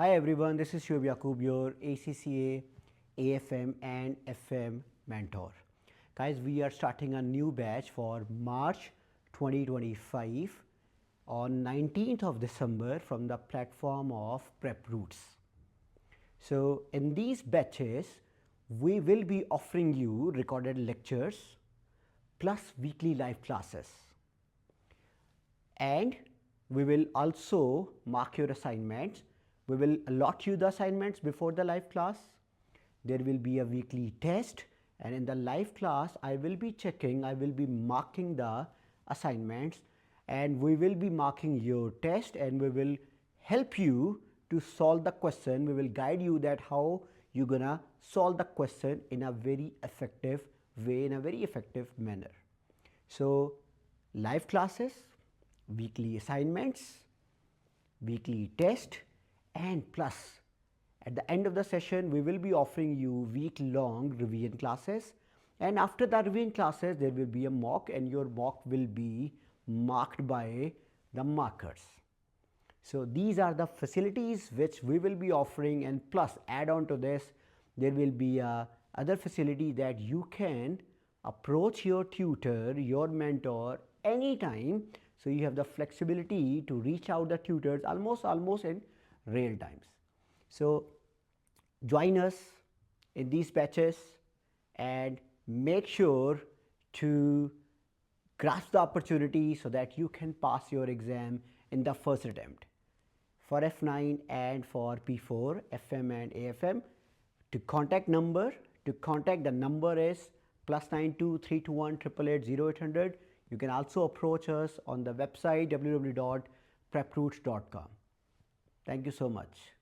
Hi everyone, this is Shubh Yaqub, your ACCA, AFM and FM mentor. Guys, we are starting a new batch for March 2025 on 19th of December from the platform of Preproots. So in these batches, we will be offering you recorded lectures plus weekly live classes. And we will also mark your assignments. We will allot you the assignments before the live class. There will be a weekly test, and in the live class I will be checking, I will be marking the assignments, and we will be marking your test, and we will help you to solve the question. We will guide you that how you're gonna solve the question in a very effective way, in a very effective manner. So live classes, weekly assignments, weekly test, and plus at the end of the session we will be offering you week-long revision classes, and after the revision classes there will be a mock, and your mock will be marked by the markers. So these are the facilities which we will be offering, and plus add on to this there will be a other facility that you can approach your tutor, your mentor anytime. So you have the flexibility to reach out the tutors almost in real times. So join us in these batches and make sure to grasp the opportunity so that you can pass your exam in the first attempt. For F9 and for P4, FM and AFM, to contact the number is +92 321 888 0800. You can also approach us on the website www.preproots.com. Thank you so much.